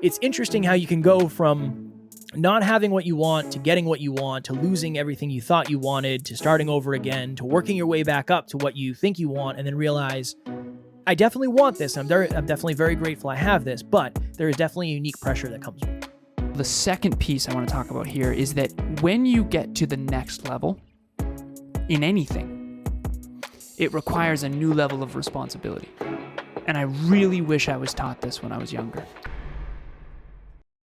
it's interesting how you can go from not having what you want to getting what you want to losing everything you thought you wanted to starting over again to working your way back up to what you think you want and then realize, I definitely want this. I'm definitely very grateful I have this, but there is definitely a unique pressure that comes with it. The second piece I want to talk about here is that when you get to the next level in anything, it requires a new level of responsibility. And I really wish I was taught this when I was younger.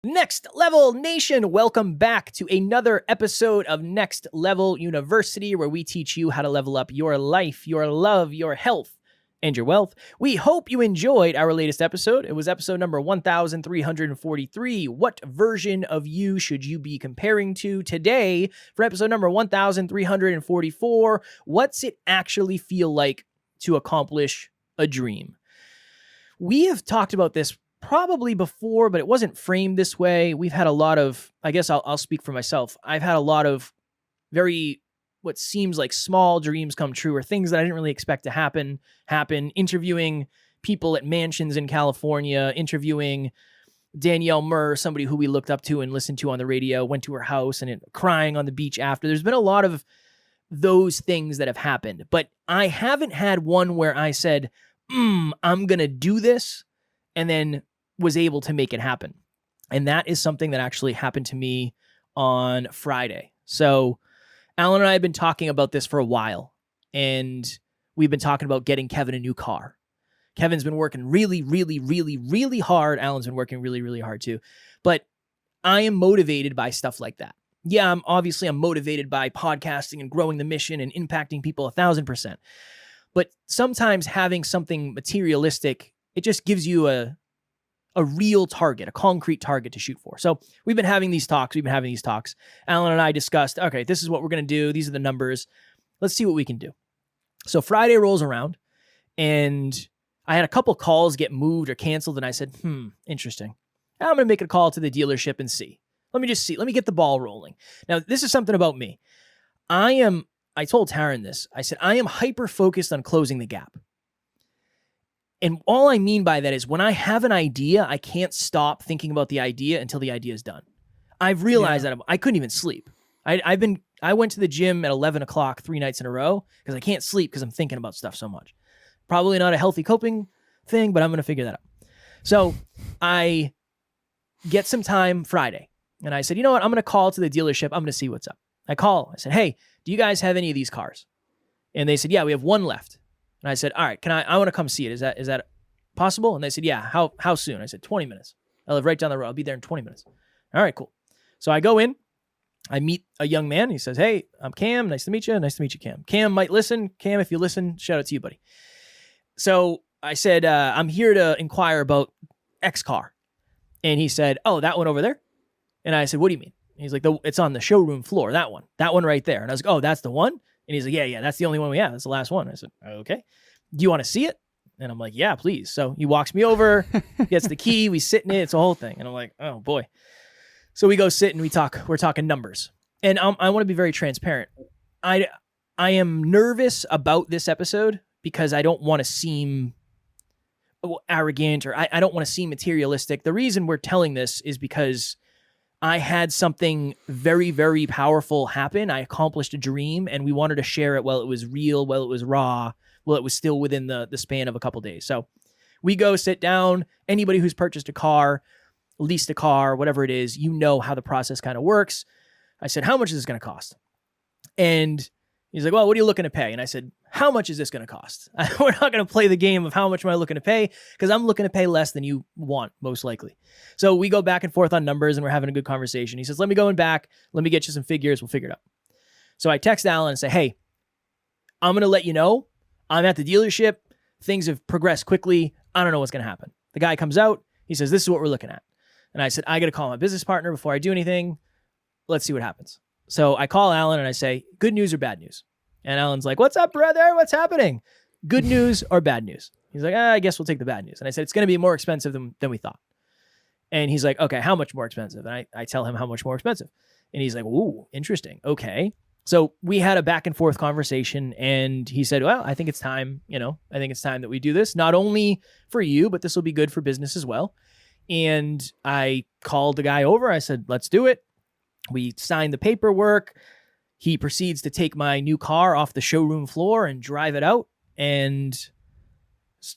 Next Level Nation, welcome back to another episode of Next Level University, where we teach you how to level up your life, your love, your health, and your wealth. We hope you enjoyed our latest episode. It was episode number 1343. What version of you should you be comparing to? Today, for episode number 1344, what's it actually feel like to accomplish a dream? We have talked about this probably before, but it wasn't framed this way. We've had a lot of, I guess I'll speak for myself. I've had a lot of very, what seems like small dreams come true, or things that I didn't really expect to happen, interviewing people at mansions in California, interviewing Danielle Murr, somebody who we looked up to and listened to on the radio, went to her house and crying on the beach after. There's been a lot of those things that have happened, but I haven't had one where I said, I'm going to do this, and then was able to make it happen. And that is something that actually happened to me on Friday. So Alan and I have been talking about this for a while, and we've been talking about getting Kevin a new car. Kevin's been working really, really, really, really hard. Alan's been working really, really hard too. But I am motivated by stuff like that. Yeah, I'm motivated by podcasting and growing the mission and impacting people 1,000%. But sometimes having something materialistic, it just gives you a real target, a concrete target to shoot for. So we've been having these talks. Alan and I discussed, okay, this is what we're going to do. These are the numbers. Let's see what we can do. So Friday rolls around, and I had a couple calls get moved or canceled, and I said, interesting. I'm going to make a call to the dealership and see. Let me just see. Let me get the ball rolling. Now, this is something about me. I told Taryn this. I said, I am hyper-focused on closing the gap. And all I mean by that is when I have an idea, I can't stop thinking about the idea until the idea is done. I've realized that I couldn't even sleep. I went to the gym at 11 o'clock 3 nights in a row because I can't sleep because I'm thinking about stuff so much. Probably not a healthy coping thing, but I'm going to figure that out. So I get some time Friday, and I said, you know what? I'm going to call to the dealership. I'm going to see what's up. I call. I said, hey, do you guys have any of these cars? And they said, yeah, we have one left. And I said, all right, I want to come see it. Is that possible? And they said, yeah, how soon? I said, 20 minutes. I live right down the road. I'll be there in 20 minutes. All right, cool. So I go in, I meet a young man. He says, hey, I'm Cam. Nice to meet you. Nice to meet you, Cam. Cam might listen. Cam, if you listen, shout out to you, buddy. So I said, I'm here to inquire about X car. And he said, oh, that one over there? And I said, what do you mean? And he's like, it's on the showroom floor, that one right there. And I was like, oh, that's the one? And he's like, yeah, that's the only one we have. That's the last one. I said, okay. Do you want to see it? And I'm like, yeah, please. So he walks me over, gets the key, we sit in it, it's a whole thing. And I'm like, oh boy. So we go sit and we're talking numbers. And I want to be very transparent. I am nervous about this episode because I don't want to seem arrogant, or I don't want to seem materialistic. The reason we're telling this is because I had something very, very powerful happen. I accomplished a dream, and we wanted to share it while it was real, while it was raw, while it was still within the span of a couple days. So we go sit down. Anybody who's purchased a car, leased a car, whatever it is, you know how the process kind of works. I said, how much is this going to cost? And he's like, well, what are you looking to pay? And I said, how much is this going to cost? We're not going to play the game of how much am I looking to pay, because I'm looking to pay less than you want, most likely. So we go back and forth on numbers, and we're having a good conversation. He says, let me go in back. Let me get you some figures. We'll figure it out. So I text Alan and say, hey, I'm going to let you know I'm at the dealership. Things have progressed quickly. I don't know what's going to happen. The guy comes out. He says, this is what we're looking at. And I said, I got to call my business partner before I do anything. Let's see what happens. So I call Alan and I say, good news or bad news? And Alan's like, what's up, brother? What's happening? Good news or bad news? He's like, I guess we'll take the bad news. And I said, it's going to be more expensive than we thought. And he's like, okay, how much more expensive? And I tell him how much more expensive. And he's like, ooh, interesting. Okay. So we had a back and forth conversation, and he said, well, I think it's time, I think it's time that we do this, not only for you, but this will be good for business as well. And I called the guy over. I said, let's do it. We signed the paperwork. He proceeds to take my new car off the showroom floor and drive it out. And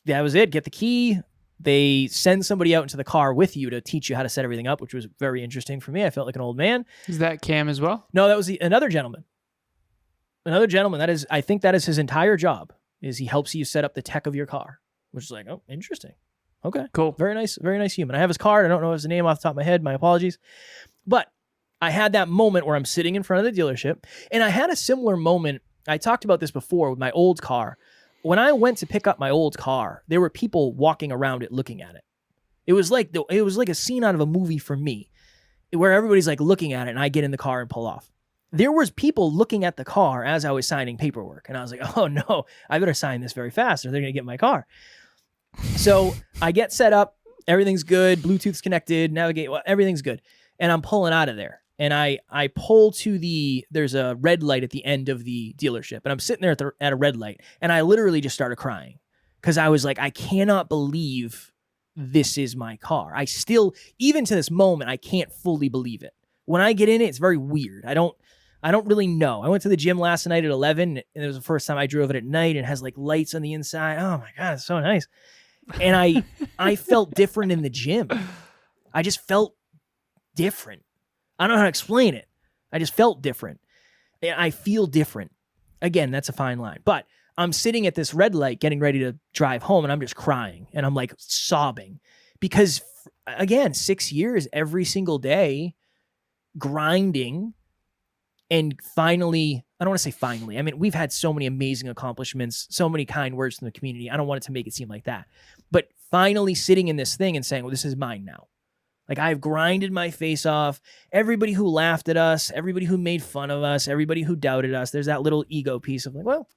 that was it. Get the key. They send somebody out into the car with you to teach you how to set everything up, which was very interesting for me. I felt like an old man. Is that Cam as well? No, that was another gentleman. Another gentleman. That is, I think that is his entire job, is he helps you set up the tech of your car, which is like, oh, interesting. Okay. Cool. Very nice human. I have his card. I don't know his name off the top of my head. My apologies. But I had that moment where I'm sitting in front of the dealership, and I had a similar moment. I talked about this before with my old car. When I went to pick up my old car, there were people walking around it looking at it. It was like a scene out of a movie for me, where everybody's like looking at it, and I get in the car and pull off. There was people looking at the car as I was signing paperwork, and I was like, oh no, I better sign this very fast or they're going to get my car. So I get set up, everything's good, Bluetooth's connected, navigate, everything's good. And I'm pulling out of there. And I pull to there's a red light at the end of the dealership. And I'm sitting there at a red light. And I literally just started crying. Because I was like, I cannot believe this is my car. I still, even to this moment, I can't fully believe it. When I get in it, it's very weird. I don't really know. I went to the gym last night at 11. And it was the first time I drove it at night. And it has like lights on the inside. Oh my God, it's so nice. And I felt different in the gym. I just felt different. I don't know how to explain it. I just felt different. And I feel different. Again, that's a fine line. But I'm sitting at this red light getting ready to drive home, and I'm just crying. And I'm like sobbing. Because, again, 6 years every single day, grinding, and finally, I don't want to say finally. I mean, we've had so many amazing accomplishments, so many kind words from the community. I don't want it to make it seem like that. But finally sitting in this thing and saying, well, this is mine now. Like, I've grinded my face off. Everybody who laughed at us, everybody who made fun of us, everybody who doubted us, there's that little ego piece of like, well,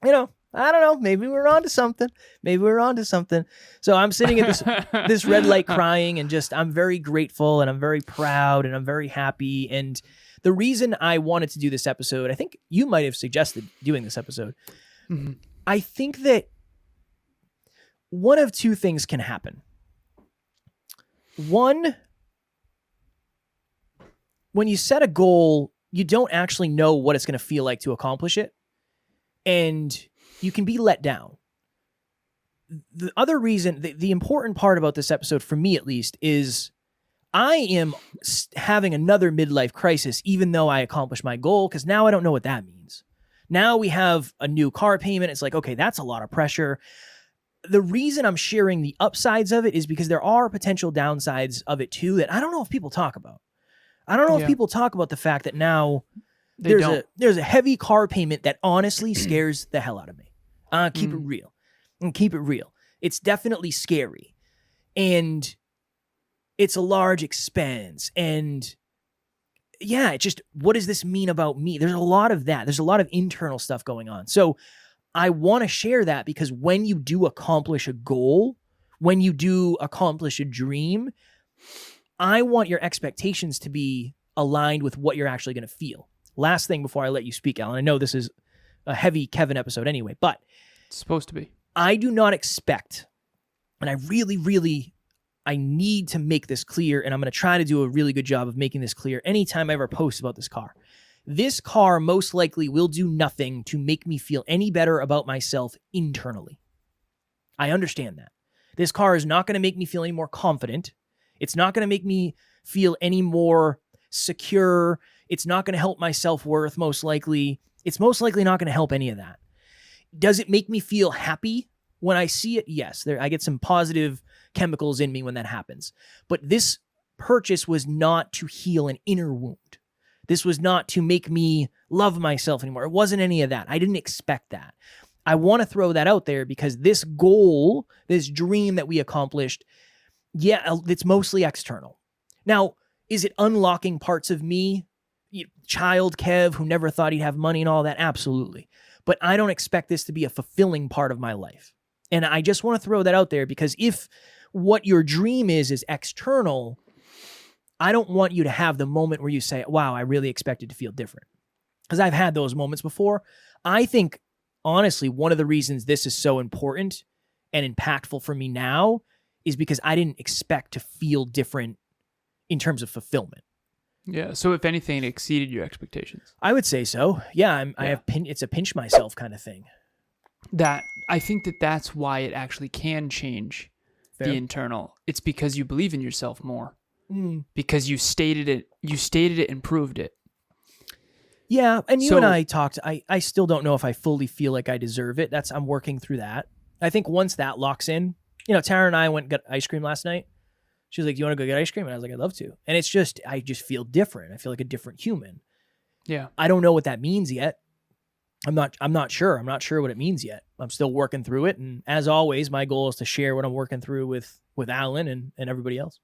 I don't know. Maybe we're onto something. So I'm sitting at this red light crying, and just, I'm very grateful, and I'm very proud, and I'm very happy. And the reason I wanted to do this episode, I think you might have suggested doing this episode. Mm-hmm. I think that one of two things can happen. One, when you set a goal, you don't actually know what it's going to feel like to accomplish it, and you can be let down. The other reason, the important part about this episode, for me at least, is I am having another midlife crisis, even though I accomplished my goal, because now I don't know what that means. Now we have a new car payment. It's like, okay, that's a lot of pressure. The reason I'm sharing the upsides of it is because there are potential downsides of it too that I don't know if people talk about. I don't know if people talk about the fact that now there's a heavy car payment that honestly scares the hell out of me. Keep it real. It's definitely scary. And it's a large expense. And yeah, it's just, what does this mean about me? There's a lot of that. There's a lot of internal stuff going on. So I want to share that, because when you do accomplish a goal, when you do accomplish a dream, I want your expectations to be aligned with what you're actually going to feel. Last thing before I let you speak, Alan, I know this is a heavy Kevin episode anyway, but it's supposed to be. I do not expect, and I really, I need to make this clear, and I'm going to try to do a really good job of making this clear anytime I ever post about this car. This car most likely will do nothing to make me feel any better about myself internally. I understand that. This car is not going to make me feel any more confident. It's not going to make me feel any more secure. It's not going to help my self-worth, most likely. It's most likely not going to help any of that. Does it make me feel happy when I see it? Yes. I get some positive chemicals in me when that happens. But this purchase was not to heal an inner wound. This was not to make me love myself anymore. It wasn't any of that. I didn't expect that. I want to throw that out there because this goal, this dream that we accomplished, yeah, it's mostly external. Now, is it unlocking parts of me? Child Kev, who never thought he'd have money and all that? Absolutely. But I don't expect this to be a fulfilling part of my life. And I just want to throw that out there because if what your dream is external, I don't want you to have the moment where you say, wow, I really expected to feel different. Because I've had those moments before. I think, honestly, one of the reasons this is so important and impactful for me now is because I didn't expect to feel different in terms of fulfillment. Yeah. So if anything, it exceeded your expectations. I would say so. Yeah, it's a pinch myself kind of thing. That I think that's why it actually can change the internal. It's because you believe in yourself more. Because you stated it and proved it. Yeah, and you and I talked. I still don't know if I fully feel like I deserve it. I'm working through that. I think once that locks in, Tara and I went and got ice cream last night. She was like, "Do you want to go get ice cream?" And I was like, "I'd love to." And it's just, I just feel different. I feel like a different human. Yeah. I don't know what that means yet. I'm not sure. I'm not sure what it means yet. I'm still working through it. And as always, my goal is to share what I'm working through with Alan and everybody else.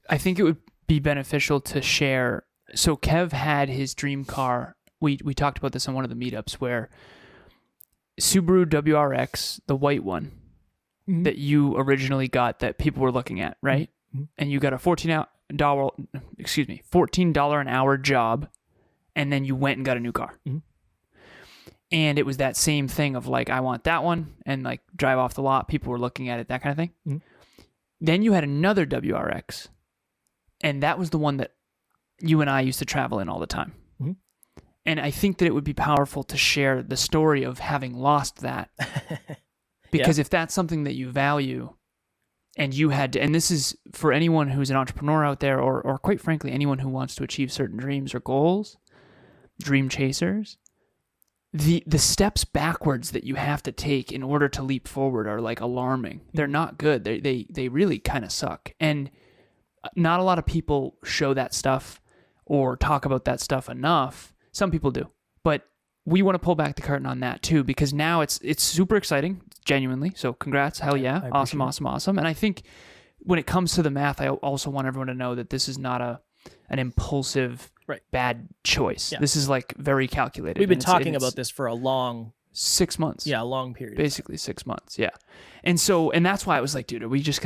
I think it would be beneficial to share. So Kev had his dream car. We talked about this on one of the meetups where Subaru WRX, the white one that you originally got that people were looking at, right? Mm-hmm. And you got a $14 an hour job, and then you went and got a new car. Mm-hmm. And it was that same thing of like, I want that one, and like drive off the lot. People were looking at it, that kind of thing. Mm-hmm. Then you had another WRX, and that was the one that you and I used to travel in all the time. Mm-hmm. And I think that it would be powerful to share the story of having lost that. Because if that's something that you value and you had to, and this is for anyone who's an entrepreneur out there, or quite frankly, anyone who wants to achieve certain dreams or goals, dream chasers, the steps backwards that you have to take in order to leap forward are like alarming. They're not good. They really kind of suck. And not a lot of people show that stuff or talk about that stuff enough. Some people do, but we want to pull back the curtain on that too, because now it's super exciting, genuinely. So congrats. Hell yeah. Awesome. And I think when it comes to the math, I also want everyone to know that this is not an impulsive, bad choice. Yeah. This is like very calculated. We've been talking about this for a long 6 months. Yeah. A long period. Basically 6 months. Yeah. And that's why I was like, dude, are we just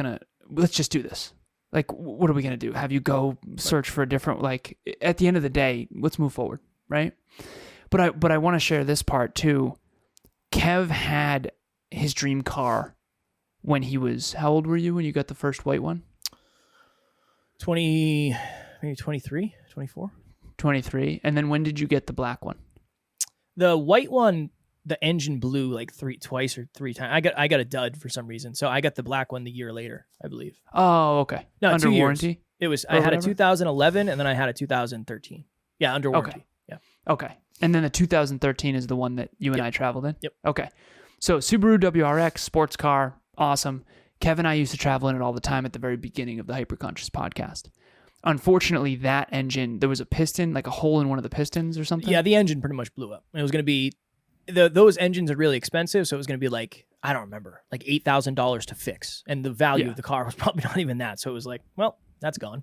let's just do this. Like, what are we going to do? Have you go search for a different, like, at the end of the day, let's move forward. Right. But I want to share this part too. Kev had his dream car when he was, how old were you when you got the first white one? 23, 24. 23. And then when did you get the black one? The white one, the engine blew like twice or three times. I got a dud for some reason. So I got the black one the year later, I believe. Oh, okay. No, under warranty? It was, I had a 2011 and then I had a 2013. Yeah, under warranty. Okay. Yeah. Okay. And then the 2013 is the one that you and I traveled in? Yep. Okay. So Subaru WRX, sports car, awesome. Kev and I used to travel in it all the time at the very beginning of the Hyperconscious podcast. Unfortunately, that engine, there was a piston, like a hole in one of the pistons or something? Yeah, the engine pretty much blew up. It was going to be, those engines are really expensive, so it was going to be like, I don't remember, like $8,000 to fix. And the value of the car was probably not even that. So it was like, well, that's gone.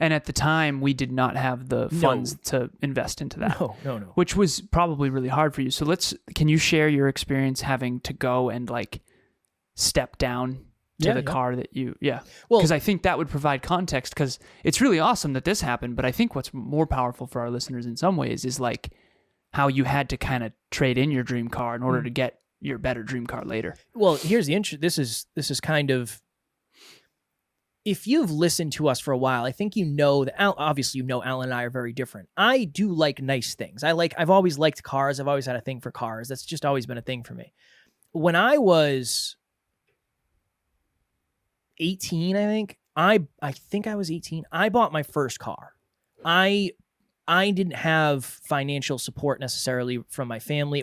And at the time, we did not have the funds to invest into that. No. Which was probably really hard for you. So can you share your experience having to go and like step down to the car that you, Well, because I think that would provide context, because it's really awesome that this happened. But I think what's more powerful for our listeners in some ways is like how you had to kind of trade in your dream car in order to get your better dream car later. Well, here's the this is kind of, if you've listened to us for a while, I think you know that, obviously you know Alan and I are very different. I do like nice things. I've always liked cars. I've always had a thing for cars. That's just always been a thing for me. When I was 18, I think I was 18, I bought my first car. I didn't have financial support necessarily from my family.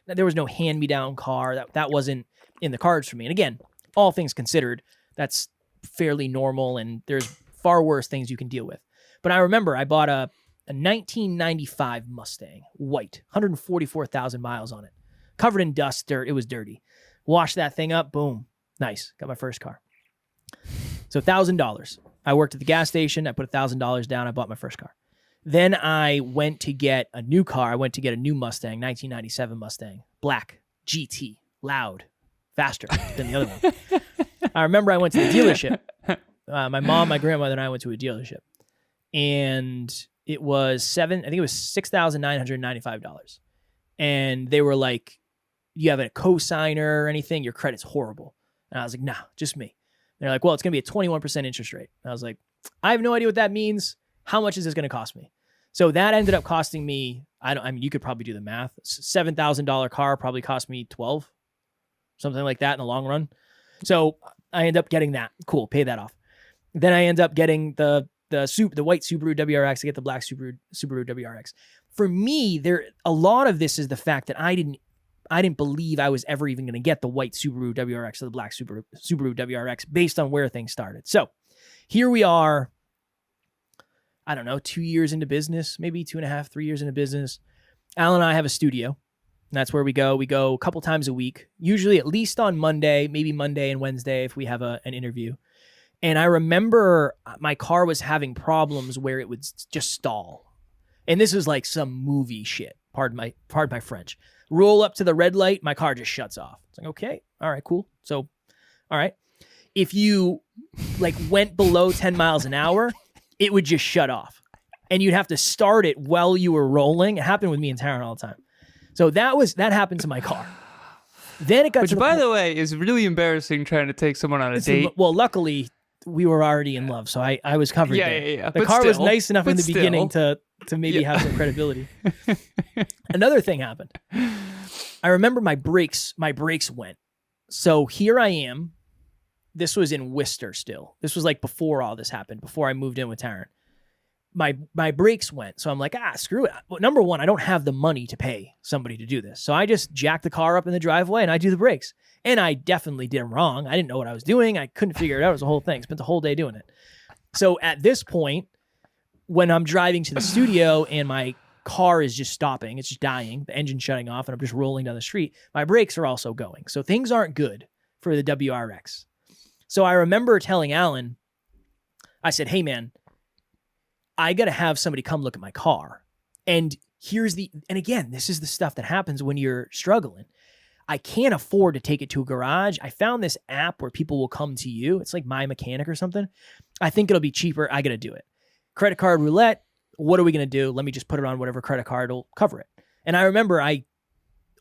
There was no hand-me-down car. That wasn't in the cards for me. And again, all things considered, that's fairly normal, and there's far worse things you can deal with. But I remember I bought a 1995 Mustang, white, 144,000 miles on it, covered in dust, dirt. It was dirty. Washed that thing up, boom, nice. Got my first car. So $1,000. I worked at the gas station. I put $1,000 down. I bought my first car. Then I went to get a new car. I went to get a new Mustang, 1997 Mustang, black, GT, loud, faster than the other one. I remember I went to the dealership. My mom, my grandmother, and I went to a dealership. And it was $6,995. And they were like, "You have a cosigner or anything? Your credit's horrible." And I was like, "Nah, just me." They're like, well, it's going to be a 21% interest rate. And I was like, I have no idea what that means. How much is this going to cost me? So that ended up costing me, I mean, you could probably do the math. $7,000 car probably cost me 12, something like that in the long run. So I end up getting that. Cool, pay that off. Then I end up getting the white Subaru WRX. I get the black Subaru WRX. For me, a lot of this is the fact that I didn't believe I was ever even going to get the white Subaru WRX or the black Subaru WRX based on where things started. So here we are, I don't know, 2 years into business, maybe 2.5, 3 years into business. Alan and I have a studio. And that's where we go. We go a couple times a week, usually at least on Monday, maybe Monday and Wednesday if we have an interview. And I remember my car was having problems where it would just stall. And this is like some movie shit. Pardon my French. Roll up to the red light, my car just shuts off. It's like, okay, all right, cool. So, all right. If you like went below 10 miles an hour, it would just shut off. And you'd have to start it while you were rolling. It happened with me and Taryn all the time. So that happened to my car. Then it got Which, by the way, is really embarrassing trying to take someone on a date. Well, luckily, we were already in love, so I was covered there. Yeah. The car was nice enough in the beginning to maybe have some credibility. Another thing happened. I remember my brakes went. So here I am. This was in Worcester still. This was like before all this happened, before I moved in with Taryn. My brakes went. So I'm like, screw it. Well, number one, I don't have the money to pay somebody to do this. So I just jack the car up in the driveway and I do the brakes. And I definitely did them wrong. I didn't know what I was doing. I couldn't figure it out. It was a whole thing. Spent the whole day doing it. So at this point, when I'm driving to the studio and my car is just stopping, it's just dying, the engine's shutting off, and I'm just rolling down the street, my brakes are also going. So things aren't good for the WRX. So I remember telling Alan, I said, hey man, I got to have somebody come look at my car. And again, this is the stuff that happens when you're struggling. I can't afford to take it to a garage. I found this app where people will come to you. It's like My Mechanic or something. I think it'll be cheaper. I got to do it. Credit card roulette. What are we going to do? Let me just put it on whatever credit card will cover it. And I remember I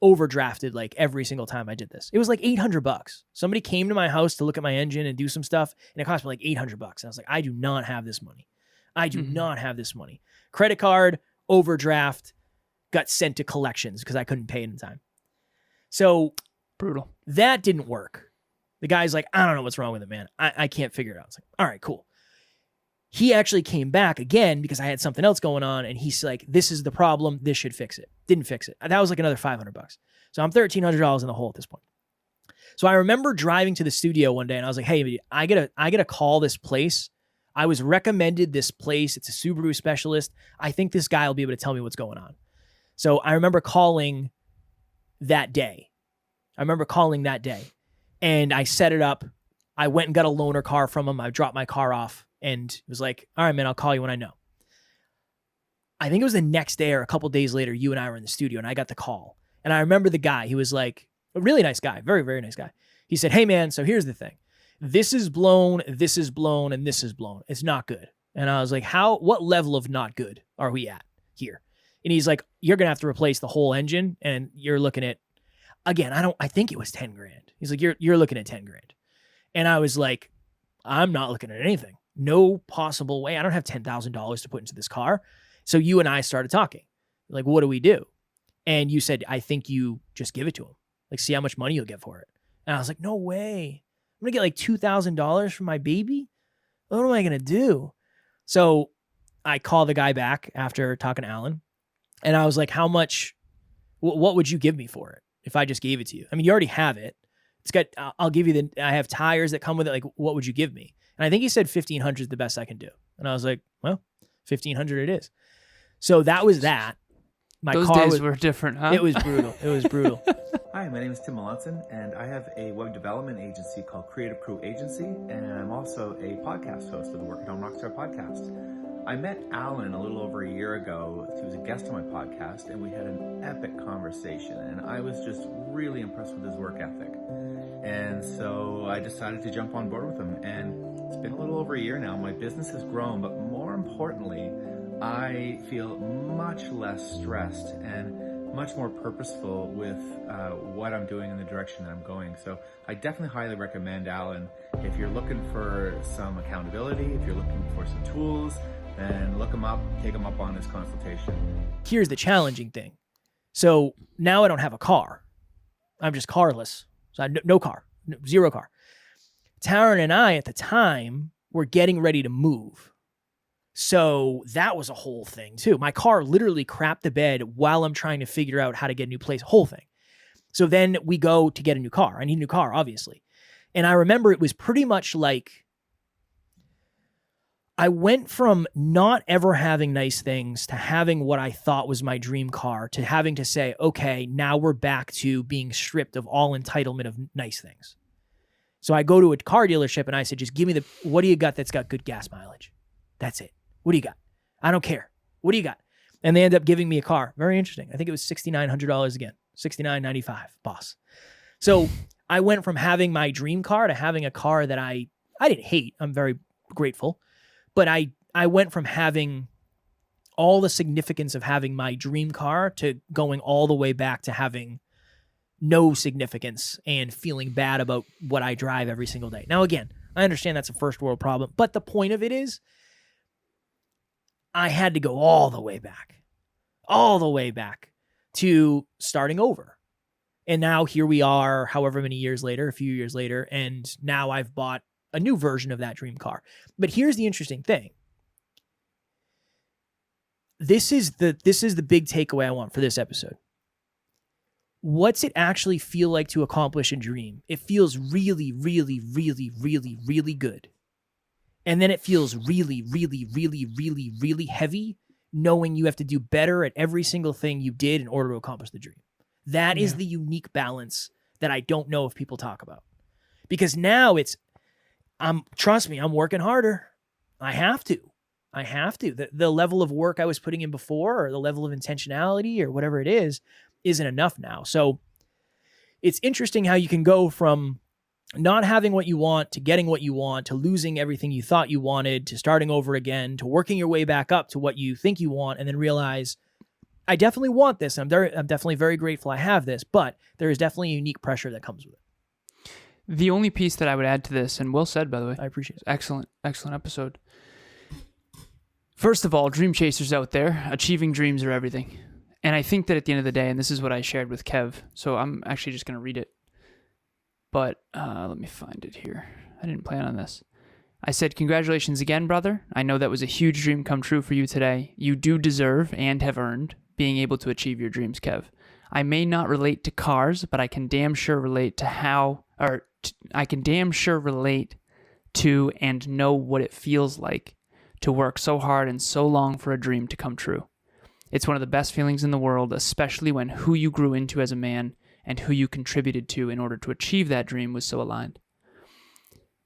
overdrafted like every single time I did this. It was like $800. Somebody came to my house to look at my engine and do some stuff, and it cost me like $800. And I was like, I do not have this money. I do not have this money. Credit card, overdraft, got sent to collections because I couldn't pay it in time. So brutal. That didn't work. The guy's like, I don't know what's wrong with it, man. I can't figure it out. It's like, all right, cool. He actually came back again because I had something else going on, and he's like, this is the problem. This should fix it. Didn't fix it. That was like another $500. So I'm $1,300 in the hole at this point. So I remember driving to the studio one day, and I was like, hey, I gotta call this place. I was recommended this place. It's a Subaru specialist. I think this guy will be able to tell me what's going on. So I remember calling that day. And I set it up. I went and got a loaner car from him. I dropped my car off and was like, all right, man, I'll call you when I know. I think it was the next day or a couple days later, you and I were in the studio and I got the call. And I remember the guy, he was like a really nice guy, very, very nice guy. He said, hey man, so here's the thing. This is blown, and this is blown. It's not good. And I was like, what level of not good are we at here? And he's like, you're going to have to replace the whole engine. And you're looking at, again, I think it was 10 grand. He's like, you're looking at 10 grand. And I was like, I'm not looking at anything. No possible way. I don't have $10,000 to put into this car. So you and I started talking. Like, what do we do? And you said, I think you just give it to him. Like, see how much money you'll get for it. And I was like, no way. I'm going to get like $2,000 for my baby? What am I going to do? So I call the guy back after talking to Alan. And I was like, how much, what would you give me for it if I just gave it to you? I mean, you already have it. It's got, I'll give you I have tires that come with it. Like, what would you give me? And I think he said 1,500 is the best I can do. And I was like, well, 1,500 it is. So that was that. Those days were different, huh? It was brutal. Hi, my name is Tim Melanson, and I have a web development agency called Creative Crew Agency, and I'm also a podcast host of the Work at Home Rockstar podcast. I met Alan a little over a year ago. He was a guest on my podcast, and we had an epic conversation, and I was just really impressed with his work ethic. And so I decided to jump on board with him, and it's been a little over a year now. My business has grown, but more importantly, I feel much less stressed and much more purposeful with what I'm doing and the direction that I'm going. So I definitely highly recommend Alan. If you're looking for some accountability, if you're looking for some tools, then look him up, take him up on his consultation. Here's the challenging thing. So now I don't have a car. I'm just carless. So I no car, zero car. Taryn and I at the time were getting ready to move. So that was a whole thing too. My car literally crapped the bed while I'm trying to figure out how to get a new place, whole thing. So then we go to get a new car. I need a new car, obviously. And I remember it was pretty much like I went from not ever having nice things to having what I thought was my dream car to having to say, okay, now we're back to being stripped of all entitlement of nice things. So I go to a car dealership and I said, just give me what do you got that's got good gas mileage? That's it. What do you got? I don't care. What do you got? And they end up giving me a car. Very interesting. I think it was $6,900 again. $6,995, boss. So I went from having my dream car to having a car that I didn't hate. I'm very grateful. But I went from having all the significance of having my dream car to going all the way back to having no significance and feeling bad about what I drive every single day. Now, again, I understand that's a first world problem, but the point of it is I had to go all the way back to starting over. And now here we are, however many years later, a few years later, and now I've bought a new version of that dream car. But here's the interesting thing. This is the big takeaway I want for this episode. What's it actually feel like to accomplish a dream? It feels really, really, really, really, really good. And then it feels really, really, really, really, really heavy knowing you have to do better at every single thing you did in order to accomplish the dream. That is the unique balance that I don't know if people talk about. Because now trust me, I'm working harder. I have to. The level of work I was putting in before or the level of intentionality or whatever it is isn't enough now. So it's interesting how you can go from not having what you want to getting what you want to losing everything you thought you wanted to starting over again to working your way back up to what you think you want and then realize I definitely want this. I'm definitely very grateful I have this, but there is definitely a unique pressure that comes with it. The only piece that I would add to this, and well said, by the way. I appreciate it. Excellent episode. First of all, dream chasers out there, achieving dreams are everything. And I think that at the end of the day, and this is what I shared with Kev, so I'm actually just going to read it. But let me find it here. I didn't plan on this. I said, congratulations again, brother. I know that was a huge dream come true for you today. You do deserve and have earned being able to achieve your dreams, Kev. I may not relate to cars, but I can damn sure relate to and know what it feels like to work so hard and so long for a dream to come true. It's one of the best feelings in the world, especially when who you grew into as a man and who you contributed to in order to achieve that dream was so aligned.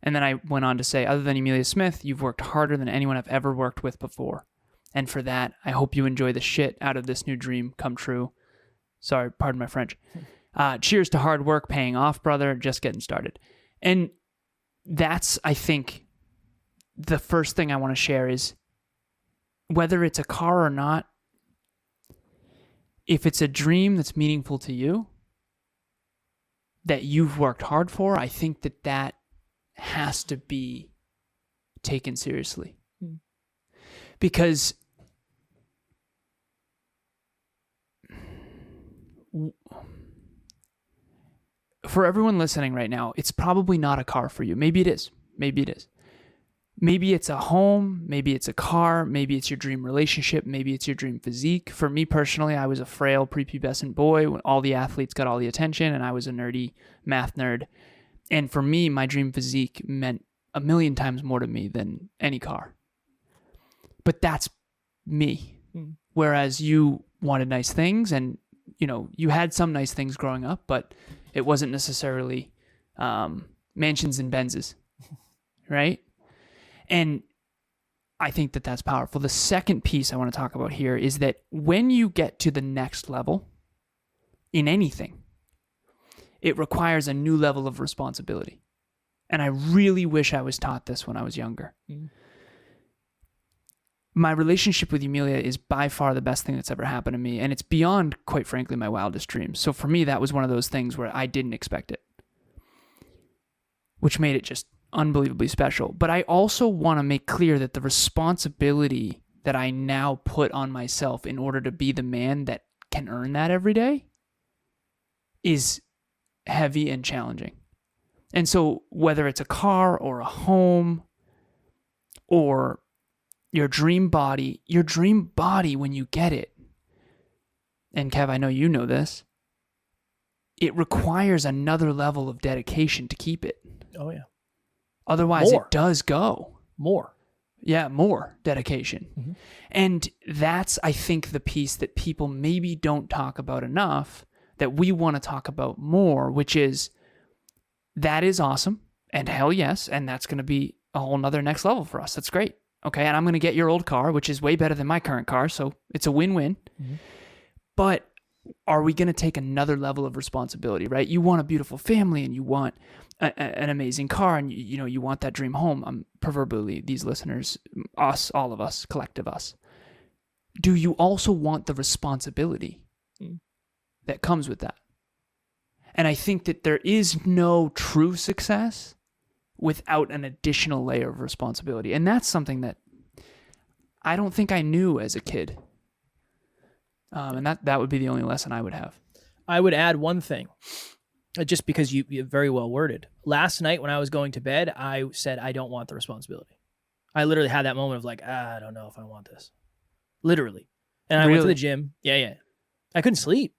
And then I went on to say, other than Amelia Smith, you've worked harder than anyone I've ever worked with before. And for that, I hope you enjoy the shit out of this new dream come true. Sorry, pardon my French. Cheers to hard work paying off, brother. Just getting started. And that's, I think, the first thing I want to share is whether it's a car or not, if it's a dream that's meaningful to you, that you've worked hard for, I think that has to be taken seriously. Because for everyone listening right now, it's probably not a car for you. Maybe it is. Maybe it's a home. Maybe it's a car. Maybe it's your dream relationship. Maybe it's your dream physique. For me personally, I was a frail prepubescent boy when all the athletes got all the attention and I was a nerdy math nerd. And for me, my dream physique meant 1,000,000 times more to me than any car. But that's me. Whereas you wanted nice things and, you had some nice things growing up, but it wasn't necessarily mansions and Benzes, right? And I think that that's powerful. The second piece I want to talk about here is that when you get to the next level in anything, it requires a new level of responsibility. And I really wish I was taught this when I was younger. my relationship with Emilia is by far the best thing that's ever happened to me. And it's beyond, quite frankly, my wildest dreams. So for me, that was one of those things where I didn't expect it, which made it just unbelievably special. But I also want to make clear that the responsibility that I now put on myself in order to be the man that can earn that every day is heavy and challenging. And so whether it's a car or a home or your dream body when you get it, and Kev, I know you know this, it requires another level of dedication to keep it. Oh, yeah. Otherwise, More. it does go. More. Yeah, more dedication. Mm-hmm. And that's, I think, the piece that people maybe don't talk about enough, that we want to talk about more, which is, that is awesome. And hell yes. And that's going to be a whole nother next level for us. That's great. Okay. And I'm going to get your old car, which is way better than my current car. So it's a win-win. Mm-hmm. But are we going to take another level of responsibility, right? You want a beautiful family and you want an amazing car and you want that dream home. Proverbially, these listeners, us, all of us, collective us. Do you also want the responsibility that comes with that? And I think that there is no true success without an additional layer of responsibility. And that's something that I don't think I knew as a kid. And that would be the only lesson I would have. I would add one thing, just because you're very well worded. Last night when I was going to bed, I said, I don't want the responsibility. I literally had that moment of like, I don't know if I want this. Literally. And I went to the gym. Yeah. I couldn't sleep.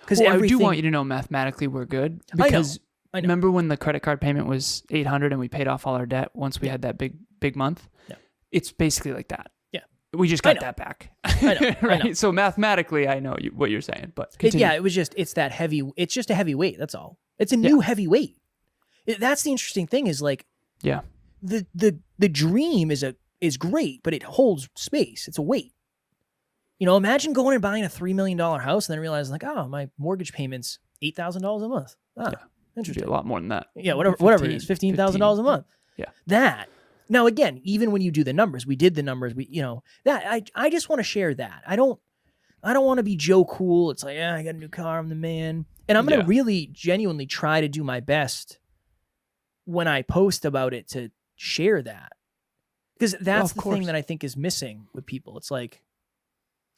Because I do want you to know mathematically we're good. Because I know. Remember when the credit card payment was $800 and we paid off all our debt once we had that big month? Yeah. It's basically like that. Yeah. We just got that back. I know. Right? I know. So mathematically, I know what you're saying, but it's just a heavy weight. That's all. It's a new heavy weight. That's the interesting thing is like, the dream is great, but it holds space. It's a weight. Imagine going and buying a $3 million house and then realizing like, oh, my mortgage payment's $8,000 a month. Ah, interesting. A lot more than that. Yeah, whatever it is, $15,000 a month. Yeah. That. Now, again, even when you do the numbers, we did the numbers, that I just want to share that. I don't want to be Joe Cool. It's like, I got a new car, I'm the man. And I'm going to really genuinely try to do my best when I post about it to share that. Because that's the thing that I think is missing with people. It's like,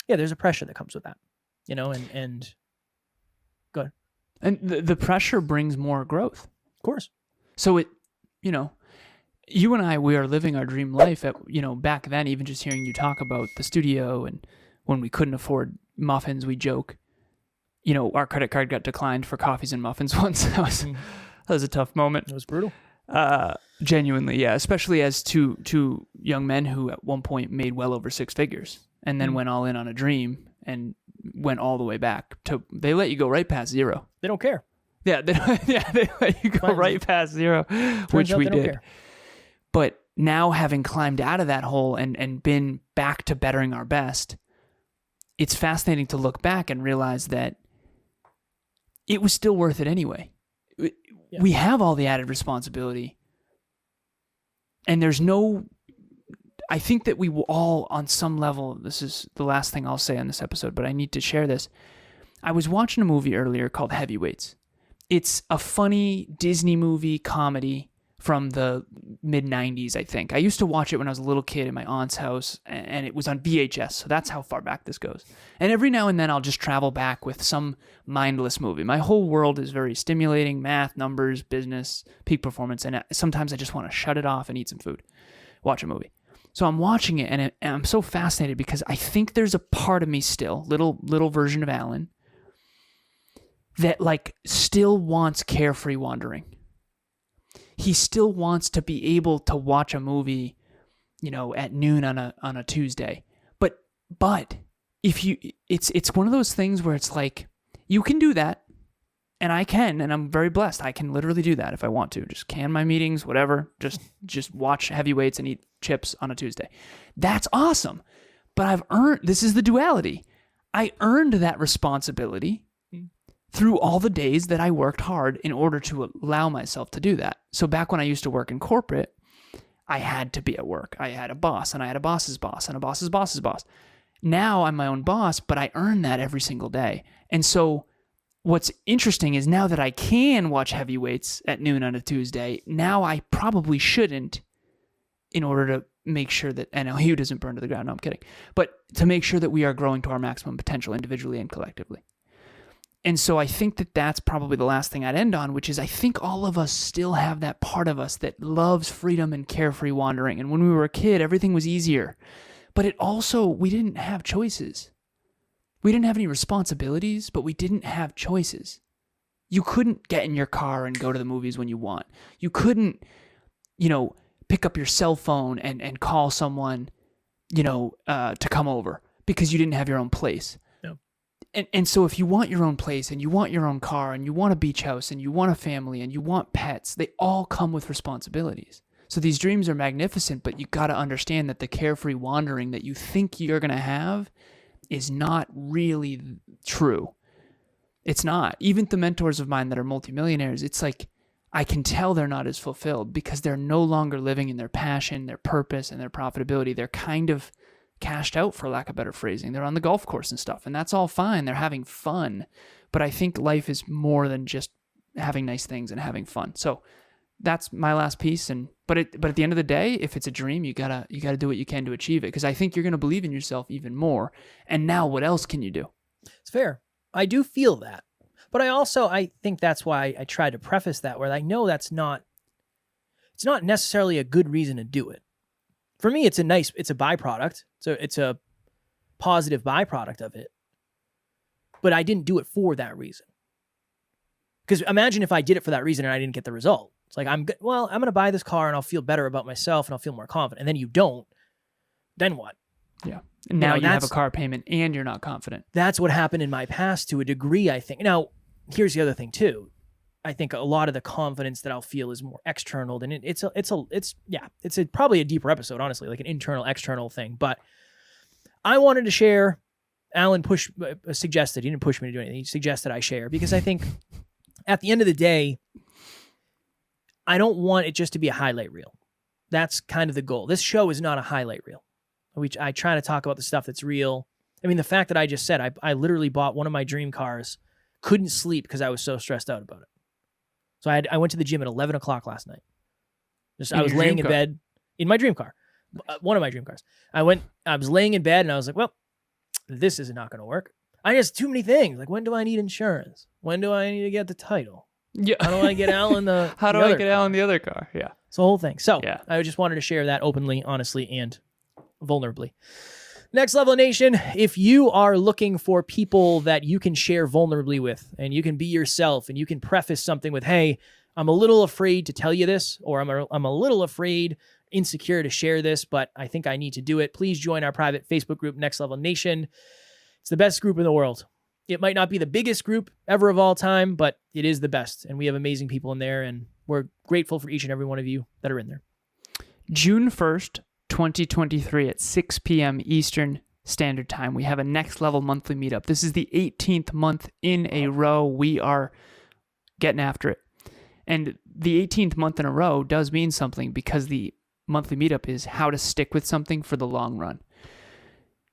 there's a pressure that comes with that, and go ahead. And the pressure brings more growth. Of course. So you and I, we are living our dream life at, back then, even just hearing you talk about the studio and when we couldn't afford muffins, we joke, our credit card got declined for coffees and muffins once. That was a tough moment. It was brutal. Genuinely. Yeah. Especially as two young men who at one point made well over six figures and then went all in on a dream and went all the way back to, they let you go right past zero. They don't care. Yeah. They let you go right past zero, which we did. But now having climbed out of that hole and been back to bettering our best, it's fascinating to look back and realize that it was still worth it anyway. Yeah. We have all the added responsibility. And I think that we will all, on some level, this is the last thing I'll say on this episode, but I need to share this. I was watching a movie earlier called Heavyweights. It's a funny Disney movie comedy from the mid-90s, I think. I used to watch it when I was a little kid in my aunt's house, and it was on VHS, so that's how far back this goes. And every now and then I'll just travel back with some mindless movie. My whole world is very stimulating: math, numbers, business, peak performance, and sometimes I just want to shut it off and eat some food, watch a movie. So I'm watching it, and I'm so fascinated because I think there's a part of me still, little version of Alan, that like still wants carefree wandering. He still wants to be able to watch a movie, at noon on a Tuesday. But if it's one of those things where it's like, you can do that, and I can, and I'm very blessed. I can literally do that if I want to. Just can my meetings, whatever. Just watch Heavyweights and eat chips on a Tuesday. That's awesome. But this is the duality. I earned that responsibility through all the days that I worked hard in order to allow myself to do that. So back when I used to work in corporate, I had to be at work. I had a boss, and I had a boss's boss, and a boss's boss's boss. Now I'm my own boss, but I earn that every single day. And so what's interesting is now that I can watch heavyweights at noon on a Tuesday, now I probably shouldn't, in order to make sure that NLU doesn't burn to the ground. No, I'm kidding. But to make sure that we are growing to our maximum potential individually and collectively. And so I think that that's probably the last thing I'd end on, which is I think all of us still have that part of us that loves freedom and carefree wandering. And when we were a kid, everything was easier. But it also, we didn't have choices. We didn't have any responsibilities, but we didn't have choices. You couldn't get in your car and go to the movies when you want. You couldn't, pick up your cell phone and call someone, to come over because you didn't have your own place. And so if you want your own place and you want your own car and you want a beach house and you want a family and you want pets, they all come with responsibilities. So these dreams are magnificent, but you got to understand that the carefree wandering that you think you're going to have is not really true. It's not. Even the mentors of mine that are multimillionaires, it's like I can tell they're not as fulfilled because they're no longer living in their passion, their purpose, and their profitability. They're kind of cashed out, for lack of better phrasing. They're on the golf course and stuff, and that's all fine. They're having fun. But I think life is more than just having nice things and having fun. So that's my last piece. But at the end of the day, if it's a dream, you gotta do what you can to achieve it, because I think you're gonna believe in yourself even more. And now what else can you do? It's fair. I do feel that. But I think that's why I tried to preface that, where I know it's not necessarily a good reason to do it. For me, it's a byproduct. So it's a positive byproduct of it. But I didn't do it for that reason. Because imagine if I did it for that reason and I didn't get the result. It's like, I'm going to buy this car and I'll feel better about myself and I'll feel more confident. And then you don't. Then what? Yeah. And now you have a car payment and you're not confident. That's what happened in my past to a degree, I think. Now, here's the other thing too. I think a lot of the confidence that I'll feel is more external than it's probably a deeper episode, honestly, like an internal, external thing. But I wanted to share. Alan suggested, he didn't push me to do anything. He suggested I share because I think at the end of the day, I don't want it just to be a highlight reel. That's kind of the goal. This show is not a highlight reel. I try to talk about the stuff that's real. I mean, the fact that I just said, I literally bought one of my dream cars, couldn't sleep because I was so stressed out about it. So I went to the gym at 11 o'clock last night. I was laying in bed in my dream car, one of my dream cars. I was laying in bed and I was like, well, this is not going to work. I just too many things. Like, when do I need insurance? When do I need to get the title? Yeah. How do I get Alan the How do I get Alan the other car? Yeah. It's the whole thing. So yeah. I just wanted to share that openly, honestly, and vulnerably. Next Level Nation, if you are looking for people that you can share vulnerably with and you can be yourself and you can preface something with, hey, I'm a little afraid to tell you this, or I'm a little afraid, insecure to share this, but I think I need to do it, please join our private Facebook group, Next Level Nation. It's the best group in the world. It might not be the biggest group ever of all time, but it is the best. And we have amazing people in there, and we're grateful for each and every one of you that are in there. June 1st, 2023 at 6 p.m. Eastern Standard Time. We have a Next Level monthly meetup. This is the 18th month in a row. We are getting after it. And the 18th month in a row does mean something, because the monthly meetup is how to stick with something for the long run.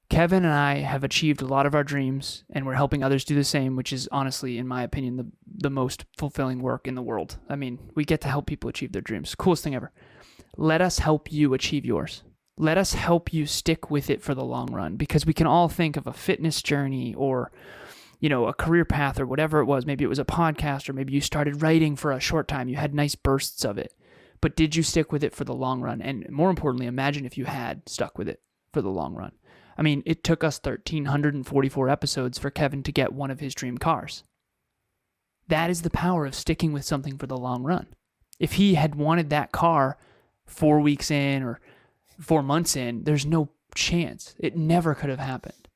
Kevin and I have achieved a lot of our dreams, and we're helping others do the same, which is honestly, in my opinion, the most fulfilling work in the world. I mean, we get to help people achieve their dreams. Coolest thing ever. Let us help you achieve yours. Let us help you stick with it for the long run, because we can all think of a fitness journey or, a career path or whatever it was. Maybe it was a podcast, or maybe you started writing for a short time. You had nice bursts of it. But did you stick with it for the long run? And more importantly, imagine if you had stuck with it for the long run. I mean, it took us 1,344 episodes for Kevin to get one of his dream cars. That is the power of sticking with something for the long run. If he had wanted that car 4 weeks in or 4 months in, there's no chance. It never could have happened.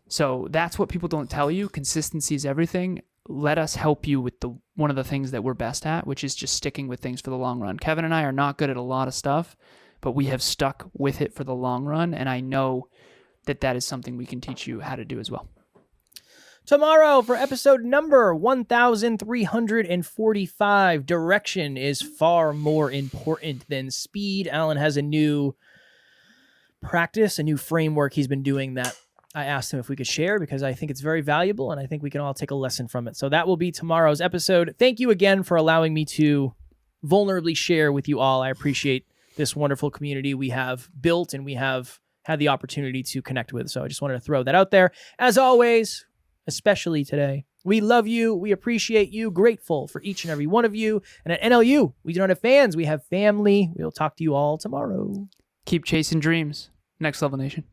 So that's what people don't tell you. Consistency is everything. Let us help you with one of the things that we're best at, which is just sticking with things for the long run. Kevin and I are not good at a lot of stuff, but we have stuck with it for the long run, and I know that is something we can teach you how to do as well. Tomorrow for episode number 1345, direction is far more important than speed. Alan has a new practice, a new framework he's been doing that I asked him if we could share because I think it's very valuable and I think we can all take a lesson from it. So that will be tomorrow's episode. Thank you again for allowing me to vulnerably share with you all. I appreciate this wonderful community we have built and we have had the opportunity to connect with. So I just wanted to throw that out there. As always, especially today, we love you. We appreciate you. Grateful for each and every one of you. And at NLU, we do not have fans. We have family. We'll talk to you all tomorrow. Keep chasing dreams. Next Level Nation.